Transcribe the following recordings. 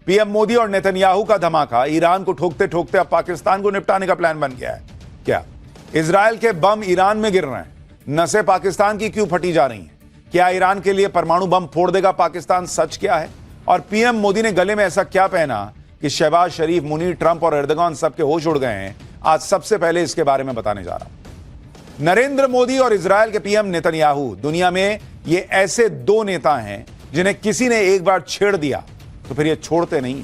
PM Modi और Netanyahu का धमाका ईरान को ठोकते ठोकते अब पाकिस्तान को निपटाने का प्लान बन गया है। क्या इजरायल के बम ईरान में गिर रहे हैं? नसें पाकिस्तान की क्यों फटी जा रही हैं? क्या ईरान के लिए परमाणु बम फोड़ देगा पाकिस्तान? सच क्या है? और पीएम मोदी ने गले में ऐसा क्या पहना कि शहबाज शरीफ, मुनीर, ट्रंप और एर्दोगान सबके होश उड़ गए हैं? आज सबसे पहले इसके बारे में बताने जा रहा हूं। नरेंद्र मोदी और इजरायल के पीएम नेतन्याहू, दुनिया में ये ऐसे दो नेता हैं जिन्हें किसी ने एक बार छेड़ दिया तो फिर ये छोड़ते नहीं।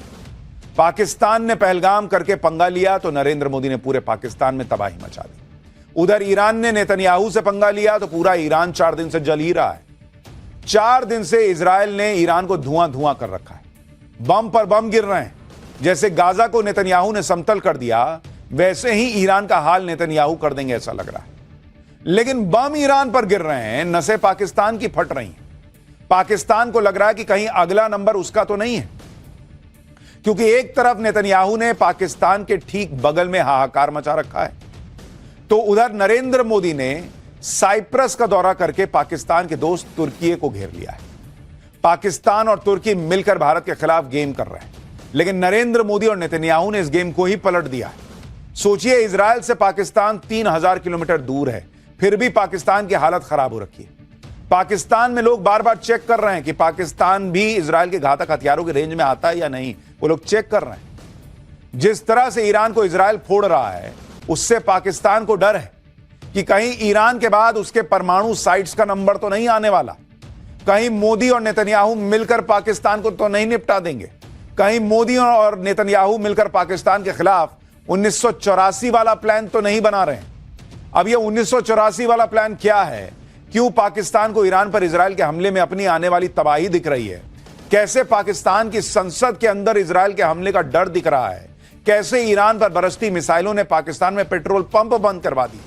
पाकिस्तान ने पहलगाम करके पंगा लिया तो नरेंद्र मोदी ने पूरे पाकिस्तान में तबाही मचा दी। उधर ईरान ने नेतन्याहू से पंगा लिया तो पूरा ईरान 4 दिन से जल ही रहा है। 4 दिन से इजरायल ने ईरान को धुआं धुआं कर रखा है। बम पर बम गिर रहे हैं। जैसे गाजा को नेतन्याहू ने समतल कर दिया, वैसे ही ईरान का हाल नेतन्याहू कर देंगे ऐसा लग रहा है। लेकिन बम ईरान पर गिर रहे हैं, नसें पाकिस्तान की फट रही हैं। पाकिस्तान को लग रहा है कि कहीं अगला नंबर उसका तो नहीं है, क्योंकि एक तरफ नेतन्याहू ने पाकिस्तान के ठीक बगल में हाहाकार मचा रखा है, तो उधर नरेंद्र मोदी ने साइप्रस का दौरा करके पाकिस्तान के दोस्त तुर्की को घेर लिया है। पाकिस्तान और तुर्की मिलकर भारत के खिलाफ गेम कर रहे हैं, लेकिन नरेंद्र मोदी और नेतन्याहू ने इस गेम को ही पलट दिया है। सोचिए, इजरायल से पाकिस्तान 3000 किलोमीटर दूर है, फिर भी पाकिस्तान की हालत खराब हो रखी है। पाकिस्तान में लोग बार बार चेक कर रहे हैं कि पाकिस्तान भी इजरायल के घातक हथियारों के रेंज में आता है या नहीं। वो लोग चेक कर रहे हैं। जिस तरह से ईरान को इजरायल फोड़ रहा है, उससे पाकिस्तान को डर है कि कहीं ईरान के बाद उसके परमाणु साइट्स का नंबर तो नहीं आने वाला। कहीं मोदी और नेतन्याहू मिलकर पाकिस्तान को तो नहीं निपटा देंगे। कहीं मोदी और नेतन्याहू मिलकर पाकिस्तान के खिलाफ 1984 वाला प्लान तो नहीं बना रहे हैं। अब यह 1984 वाला प्लान क्या है? क्यों पाकिस्तान को ईरान पर इजरायल के हमले में अपनी आने वाली तबाही दिख रही है? कैसे पाकिस्तान की संसद के अंदर इजरायल के हमले का डर दिख रहा है? कैसे ईरान पर बरसती मिसाइलों ने पाकिस्तान में पेट्रोल पंप बंद करवा दिए?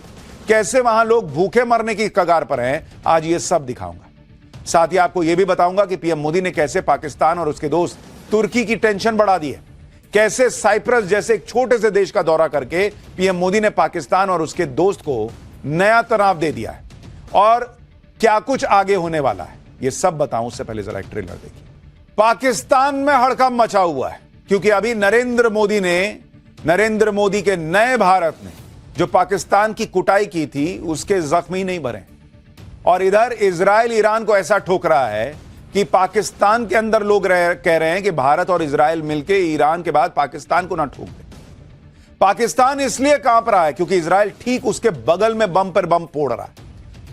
कैसे वहां लोग भूखे मरने की कगार पर हैं? आज ये सब दिखाऊंगा। साथ ही आपको यह भी बताऊंगा कि पीएम मोदी ने कैसे पाकिस्तान और उसके दोस्त तुर्की की टेंशन बढ़ा दी है। कैसे साइप्रस जैसे एक छोटे से देश का दौरा करके पीएम मोदी ने पाकिस्तान और उसके दोस्त को नया तनाव दे दिया है, और क्या कुछ आगे होने वाला है, यह सब बताऊं। उससे पहले जरा एक ट्रेलर देखिए। पाकिस्तान में हड़कंप मचा हुआ है, क्योंकि अभी नरेंद्र मोदी के नए भारत ने जो पाकिस्तान की कुटाई की थी, उसके जख्म ही नहीं भरे। और इधर इजरायल ईरान को ऐसा ठोक रहा है कि पाकिस्तान के अंदर लोग कह रहे हैं कि भारत और इजरायल मिलकर ईरान के बाद पाकिस्तान को ना ठोक दे। पाकिस्तान इसलिए कांप रहा है क्योंकि इजरायल ठीक उसके बगल में बम पर बम फोड़ रहा है।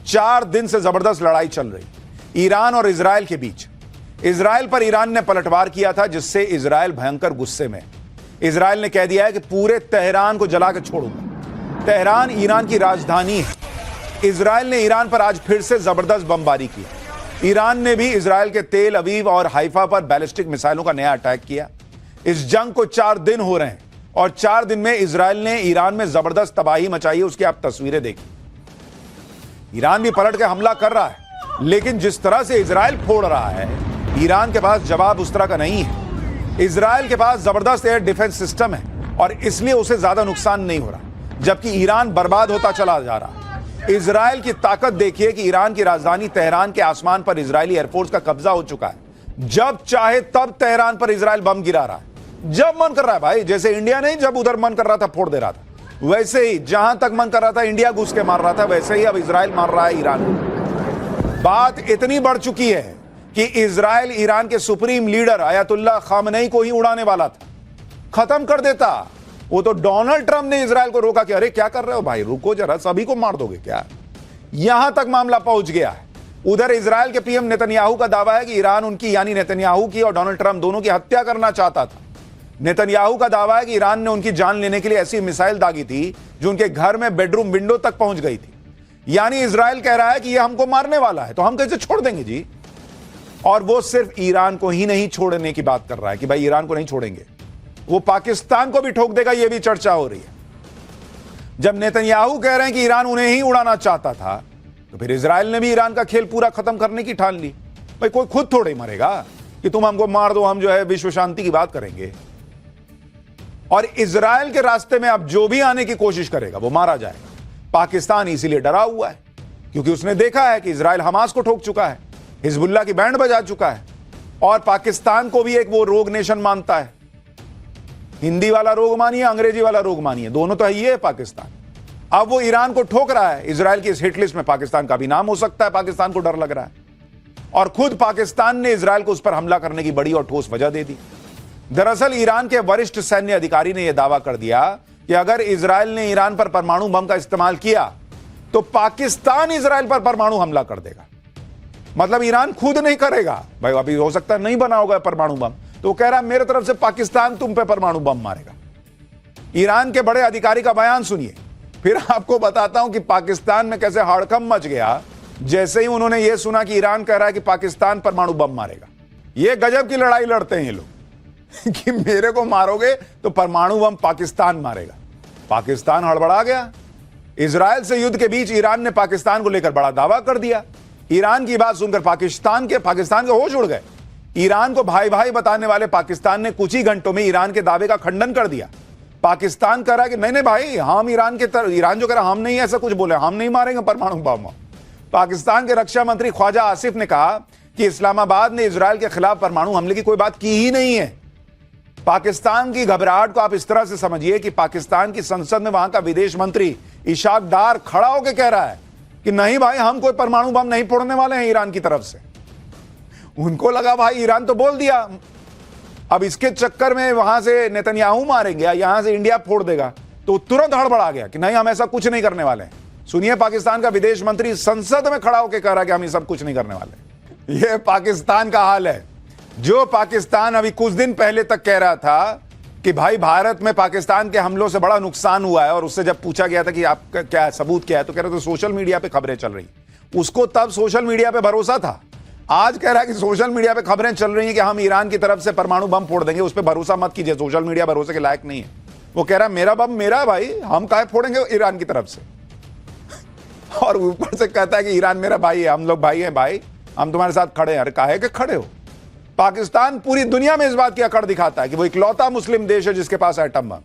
4 दिन से जबरदस्त लड़ाई चल रही ईरान और इजरायल के बीच। इजरायल पर ईरान ने पलटवार किया था, जिससे इजरायल भयंकर गुस्से में। इजरायल ने कह दिया है कि पूरे तेहरान को जला के छोड़ूंगा। तेहरान ईरान की राजधानी है। इजरायल ने ईरान पर आज फिर से जबरदस्त बमबारी की। ईरान ने भी इजरायल के तेल अवीव और हाइफा पर बैलिस्टिक मिसाइलों का नया अटैक किया। इस जंग को 4 दिन हो रहे हैं, और 4 दिन में इजरायल ने ईरान में जबरदस्त तबाही मचाई है। उसकी आप तस्वीरें देखिए। ईरान भी पलट के हमला कर रहा है, लेकिन जिस तरह से इजरायल फोड़ रहा है, ईरान के पास जवाब उस तरह का नहीं है। इजरायल के पास जबरदस्त एयर डिफेंस सिस्टम है, और इसलिए उसे ज्यादा नुकसान नहीं हो रहा, जबकि ईरान बर्बाद होता चला जा रहा है। इजरायल की ताकत देखिए कि ईरान की राजधानी तेहरान के आसमान पर इजरायली एयरफोर्स का कब्जा हो चुका है। जब चाहे तब तेहरान पर इजरायल बम गिरा रहा है, जब मन कर रहा है। भाई, जैसे इंडिया नहीं जब उधर मन कर रहा था फोड़ दे रहा था, वैसे ही जहां तक मन कर रहा था इंडिया घुस के मार रहा था, वैसे ही अब इजरायल मार रहा है ईरान को। बात इतनी बढ़ चुकी है कि इजरायल ईरान के सुप्रीम लीडर अयतुल्लाह खामनेई को ही उड़ाने वाला था, खत्म कर देता। वो तो डोनाल्ड ट्रंप ने इजरायल को रोका कि अरे क्या कर रहे हो भाई, रुको जरा, सभी को मार दोगे क्या? यहां तक मामला पहुंच गया है। उधर इजरायल के पीएम नेतन्याहू का दावा है कि ईरान उनकी, यानी नेतन्याहू की और डोनाल्ड ट्रंप दोनों की हत्या करना चाहता था। नेतन्याहू का दावा है कि ईरान ने उनकी जान लेने के लिए ऐसी मिसाइल दागी थी जो उनके घर में बेडरूम विंडो तक पहुंच गई थी। यानी इजरायल कह रहा है कि यह हमको मारने वाला है, तो हम कैसे छोड़ देंगे जी? और वो सिर्फ ईरान को ही नहीं छोड़ने की बात कर रहा है कि भाई ईरान को नहीं छोड़ेंगे, वो पाकिस्तान को भी ठोक देगा, यह भी चर्चा हो रही है। जब नेतन्याहू कह रहे हैं कि ईरान उन्हें ही उड़ाना चाहता था, तो फिर इजरायल ने भी ईरान का खेल पूरा खत्म करने की ठान ली। भाई, कोई खुद थोड़े ही मरेगा कि तुम हमको मार दो, हम जो है विश्व शांति की बात करेंगे। और इजरायल के रास्ते में अब जो भी आने की कोशिश करेगा वो मारा जाएगा। पाकिस्तान इसीलिए डरा हुआ है क्योंकि उसने देखा है कि इजरायल हमास को ठोक चुका है, हिजबुल्लाह की बैंड बजा चुका है, और पाकिस्तान को भी एक वो रोग नेशन मानता है। हिंदी वाला रोग मानिए, अंग्रेजी वाला रोग मानिए, दोनों तो ये है पाकिस्तान। अब वो ईरान को ठोक रहा है। इजराइल की इस हिट लिस्ट में पाकिस्तान का भी नाम हो सकता है, पाकिस्तान को डर लग रहा है। और खुद पाकिस्तान ने इजराइल को उस पर हमला करने की बड़ी और ठोस वजह दे दी। दरअसल ईरान के वरिष्ठ सैन्य अधिकारी ने यह दावा कर दिया कि अगर इजराइल ने ईरान पर परमाणु बम का इस्तेमाल किया तो पाकिस्तान इजराइल पर परमाणु हमला कर देगा। मतलब ईरान खुद नहीं करेगा, भाई अभी हो सकता है नहीं बना होगा परमाणु बम, तो वो कह रहा है मेरे तरफ से पाकिस्तान तुम पे परमाणु बम मारेगा। ईरान के बड़े अधिकारी का बयान सुनिए, फिर आपको बताता हूं कि पाकिस्तान में कैसे हड़कंप मच गया जैसे ही उन्होंने यह सुना कि ईरान कह रहा है कि पाकिस्तान परमाणु बम मारेगा। यह गजब की लड़ाई लड़ते हैं ये लोग कि मेरे को मारोगे तो परमाणु बम पाकिस्तान मारेगा। पाकिस्तान हड़बड़ा गया। इजराइल से युद्ध के बीच ईरान ने पाकिस्तान को लेकर बड़ा दावा कर दिया। ईरान की बात सुनकर पाकिस्तान के होश उड़ गए। ईरान को भाई भाई बताने वाले पाकिस्तान ने कुछ ही घंटों में ईरान के दावे का खंडन कर दिया। पाकिस्तान कह रहा है कि नहीं भाई, हम ईरान जो कह रहा हम नहीं ऐसा कुछ बोले, हम नहीं मारेंगे परमाणु बम। पाकिस्तान के रक्षा मंत्री ख्वाजा आसिफ ने कहा कि इस्लामाबाद ने इजराइल के खिलाफ परमाणु हमले की कोई बात की ही नहीं है। पाकिस्तान की घबराहट को आप इस तरह से समझिए कि पाकिस्तान की संसद में वहां का विदेश मंत्री इशाक डार खड़ा होकर कह रहा है कि नहीं भाई, हम कोई परमाणु बम नहीं फोड़ने वाले हैं ईरान की तरफ से। उनको लगा भाई ईरान तो बोल दिया, अब इसके चक्कर में वहां से नेतन्याहू मारेंगे या यहां से इंडिया फोड़ देगा, तो तुरंत हड़बड़ा गया कि नहीं हम ऐसा कुछ नहीं करने वाले हैं। सुनिए, पाकिस्तान का विदेश मंत्री संसद में खड़ा होकर कह रहा है कि हम ये सब कुछ नहीं करने वाले। ये पाकिस्तान का हाल है। जो पाकिस्तान अभी कुछ दिन पहले तक कह रहा था कि भाई भारत में पाकिस्तान के हमलों से बड़ा नुकसान हुआ है, और उससे जब पूछा गया था कि आपका क्या सबूत क्या है, तो कह रहे थे सोशल मीडिया पे खबरें चल रही। उसको तब सोशल मीडिया पे भरोसा था। आज कह रहा है कि सोशल मीडिया पे खबरें चल रही हैं कि हम ईरान की तरफ से परमाणु बम फोड़ देंगे, उस पर भरोसा मत कीजिए, सोशल मीडिया भरोसे के लायक नहीं है। वो कह रहा है मेरा बम मेरा है भाई, हम काहे फोड़ेंगे ईरान की तरफ से। और ऊपर से कहता है कि ईरान मेरा भाई है, हम लोग भाई हैं भाई, हम तुम्हारे साथ खड़े हैं। अरे काहे के खड़े हो? पाकिस्तान पूरी दुनिया में इस बात की अकड़ दिखाता है कि वो इकलौता मुस्लिम देश है जिसके पास एटम बम।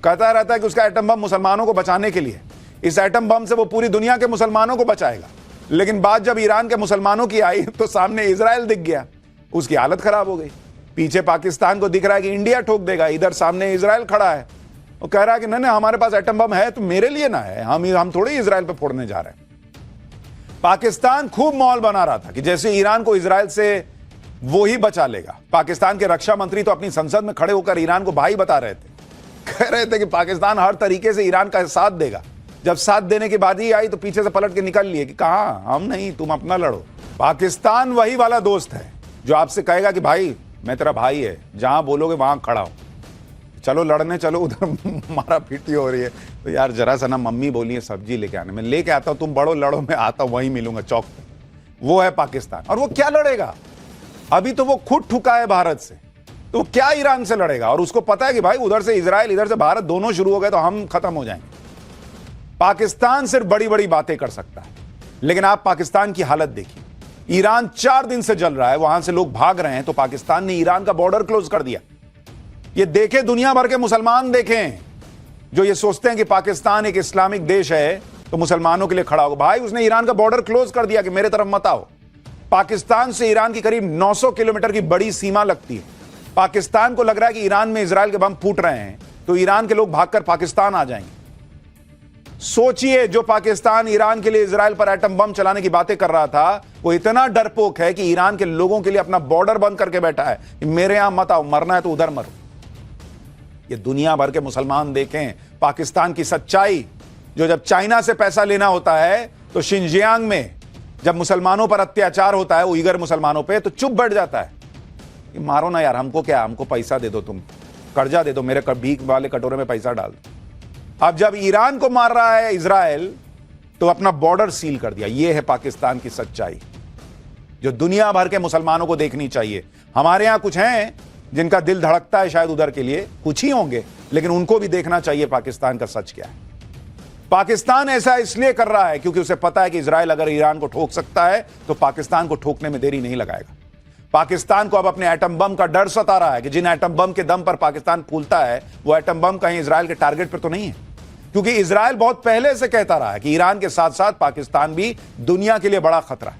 कहता रहता है कि उसका एटम बम मुसलमानों को बचाने के लिए, इस एटम बम से वो पूरी दुनिया के मुसलमानों को बचाएगा। लेकिन बात जब ईरान के मुसलमानों की आई तो सामने इजराइल दिख गया, उसकी हालत खराब हो गई। पीछे पाकिस्तान को दिख रहा है कि इंडिया ठोक देगा, इधर सामने इजराइल खड़ा है, वो कह रहा है कि नहीं हमारे पास एटम बम है तो मेरे लिए ना है, हम थोड़ी इजराइल पे फोड़ने जा रहे हैं। पाकिस्तान खूब माहौल बना रहा था कि जैसे ईरान को इजराइल से वो ही बचा लेगा। पाकिस्तान के रक्षा मंत्री तो अपनी संसद में खड़े होकर ईरान को भाई बता रहे थे, कह रहे थे कि पाकिस्तान हर तरीके से ईरान का साथ देगा। जब साथ देने की बात ही आई तो पीछे से पलट के निकल लिए कि कहां, हम नहीं, तुम अपना लड़ो। पाकिस्तान वही वाला दोस्त है जो आपसे कहेगा कि भाई मैं तेरा भाई है, जहां बोलोगे वहां खड़ा हूं, चलो लड़ने चलो, उधर मारा पीटी हो रही है तो यार जरा सा ना मम्मी बोली है सब्जी लेके आने, मैं लेके आता हूं, तुम बड़ो लड़ो, मैं आता हूं वहीं मिलूंगा चौक पे। वो है पाकिस्तान। और वो क्या लड़ेगा? अभी तो वो खुद ठुका है भारत से, तो क्या ईरान से लड़ेगा? और उसको पता है कि भाई उधर से इजराइल इधर से भारत दोनों शुरू हो गए तो हम खत्म हो जाएंगे। पाकिस्तान सिर्फ बड़ी बड़ी बातें कर सकता है, लेकिन आप पाकिस्तान की हालत देखिए। ईरान 4 दिन से जल रहा है, वहां से लोग भाग रहे हैं, तो पाकिस्तान ने ईरान का बॉर्डर क्लोज कर दिया। ये देखे दुनिया भर के मुसलमान देखें जो ये सोचते हैं कि पाकिस्तान एक इस्लामिक देश है तो मुसलमानों के लिए खड़ा होगा। भाई उसने ईरान का बॉर्डर क्लोज कर दिया कि मेरे तरफ मत आओ। पाकिस्तान से ईरान की करीब 900 किलोमीटर की बड़ी सीमा लगती है। पाकिस्तान को लग रहा है कि ईरान में इजराइल के बम फूट रहे हैं तो ईरान के लोग भागकर पाकिस्तान आ जाएंगे। सोचिए, जो पाकिस्तान ईरान के लिए इजराइल पर एटम बम चलाने की बातें कर रहा था, वो इतना डरपोक है कि ईरान के लोगों के लिए अपना बॉर्डर बंद करके बैठा है कि मेरे यहां मत आओ, मरना है तो उधर मरो। ये दुनिया भर के मुसलमान देखें पाकिस्तान की सच्चाई। जो जब चाइना से पैसा लेना होता है तो शिनजियांग में जब मुसलमानों पर अत्याचार होता है, उइगर मुसलमानों पे, तो चुप बैठ जाता है कि मारो ना यार, हमको क्या, हमको पैसा दे दो, तुम कर्जा दे दो, मेरे भीख वाले कटोरे में पैसा डाल दो। अब जब ईरान को मार रहा है इजराइल तो अपना बॉर्डर सील कर दिया। यह है पाकिस्तान की सच्चाई जो दुनिया भर के मुसलमानों को देखनी चाहिए। हमारे यहां कुछ हैं जिनका दिल धड़कता है शायद उधर के लिए, कुछ ही होंगे, लेकिन उनको भी देखना चाहिए पाकिस्तान का सच क्या है। पाकिस्तान ऐसा इसलिए कर रहा है क्योंकि उसे पता है कि इजराइल अगर ईरान को ठोक सकता है तो पाकिस्तान को ठोकने में देरी नहीं लगाएगा। पाकिस्तान को अब अपने एटम बम का डर सता रहा है कि जिन एटम बम के दम पर पाकिस्तान फूलता है वो एटम बम कहीं इजराइल के टारगेट पर तो नहीं है। क्योंकि इजराइल बहुत पहले से कहता रहा है कि ईरान के साथ साथ पाकिस्तान भी दुनिया के लिए बड़ा खतरा है।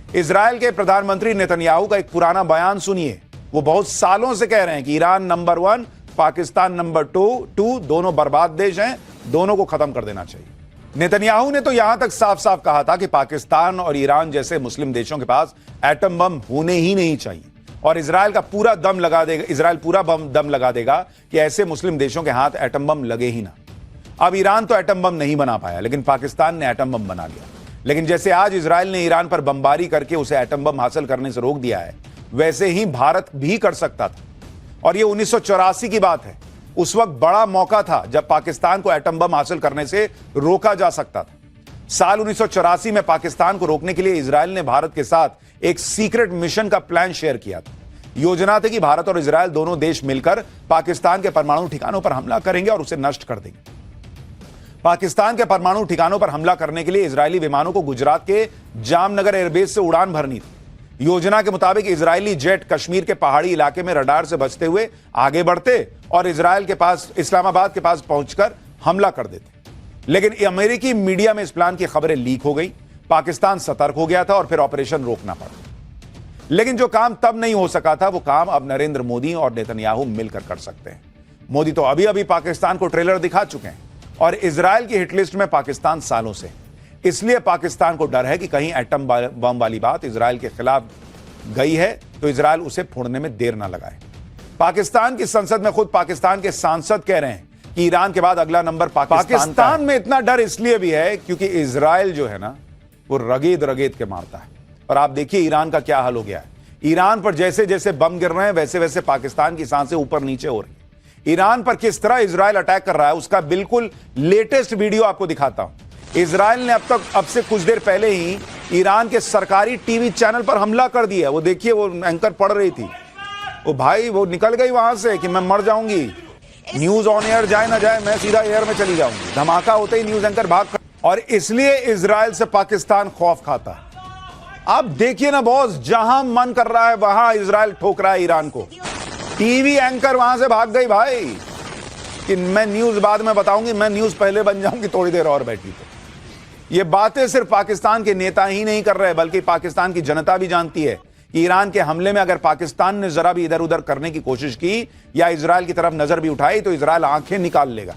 इजराइल के प्रधानमंत्री नेतन्याहू का एक पुराना बयान सुनिए। वो बहुत सालों से कह रहे हैं कि ईरान नंबर 1, पाकिस्तान नंबर 2, दोनों बर्बाद देश हैं, दोनों को खत्म कर देना चाहिए। नेतन्याहू ने तो यहां तक साफ साफ कहा था कि पाकिस्तान और ईरान जैसे मुस्लिम देशों के पास एटम बम होने ही नहीं चाहिए और इजराइल पूरा दम लगा देगा कि ऐसे मुस्लिम देशों के हाथ एटम बम लगे ही ना। अब ईरान तो एटम बम नहीं बना पाया, लेकिन पाकिस्तान ने एटम बम बना लिया। लेकिन जैसे आज इजराइल ने ईरान पर बमबारी करके उसे एटम बम हासिल करने से रोक दिया है, वैसे ही भारत भी कर सकता था। और यह 1984 की बात है। उस वक्त बड़ा मौका था जब पाकिस्तान को एटम बम हासिल करने से रोका जा सकता था। साल 1984 में पाकिस्तान को रोकने के लिए इजराइल ने भारत के साथ एक सीक्रेट मिशन का प्लान शेयर किया था। योजना थी कि भारत और इजराइल दोनों देश मिलकर पाकिस्तान के परमाणु ठिकानों पर हमला करेंगे और उसे नष्ट कर देंगे। पाकिस्तान के परमाणु ठिकानों पर हमला करने के लिए इजरायली विमानों को गुजरात के जामनगर एयरबेस से उड़ान भरनी थी। योजना के मुताबिक इजरायली जेट कश्मीर के पहाड़ी इलाके में रडार से बचते हुए आगे बढ़ते और इस्लामाबाद के पास पहुंचकर हमला कर देते। लेकिन अमेरिकी मीडिया में इस प्लान की खबरें लीक हो गई। पाकिस्तान सतर्क हो गया था और फिर ऑपरेशन रोकना पड़ा। लेकिन जो काम तब नहीं हो सका था, वो काम अब नरेंद्र मोदी और नेतन्याहू मिलकर कर सकते हैं। मोदी तो अभी अभी पाकिस्तान को ट्रेलर दिखा चुके हैं और इजराइल की हिटलिस्ट में पाकिस्तान सालों से। इसलिए पाकिस्तान को डर है कि कहीं एटम बम वाली बात इजराइल के खिलाफ गई है तो इजराइल उसे फोड़ने में देर ना लगाए। पाकिस्तान की संसद में खुद पाकिस्तान के सांसद कह रहे हैं कि ईरान के बाद अगला नंबर पाकिस्तान में इतना डर इसलिए भी है क्योंकि इजराइल जो है ना, वो रगेद के मारता है। और आप देखिए ईरान का क्या हाल हो गया है। ईरान पर जैसे जैसे बम गिर रहे हैं, वैसे वैसे पाकिस्तान की सांसें ऊपर नीचे हो रही है। ईरान पर किस तरह इजराइल अटैक कर रहा है, उसका बिल्कुल लेटेस्ट वीडियो आपको दिखाता हूं। इजराइल ने अब से कुछ देर पहले ही ईरान के सरकारी टीवी चैनल पर हमला कर दिया। वो देखिए, वो एंकर पढ़ रही थी, वो भाई वो निकल गई वहां से कि मैं मर जाऊंगी, न्यूज ऑन एयर जाए ना जाए, मैं सीधा एयर में चली जाऊंगी। धमाका होते ही न्यूज एंकर भाग। और इसलिए इजराइल से पाकिस्तान खौफ खाता है। अब देखिए ना बॉस, जहां मन कर रहा है वहां इजराइल ठोक रहा है ईरान को। टीवी एंकर वहां से भाग गई भाई कि मैं न्यूज बाद में बताऊंगी, मैं न्यूज पहले बन जाऊंगी, थोड़ी देर और बैठी। तो ये बातें सिर्फ पाकिस्तान के नेता ही नहीं कर रहे, बल्कि पाकिस्तान की जनता भी जानती है कि ईरान के हमले में अगर पाकिस्तान ने जरा भी इधर उधर करने की कोशिश की या इजराइल की तरफ नजर भी उठाई तो इजराइल आंखें निकाल लेगा।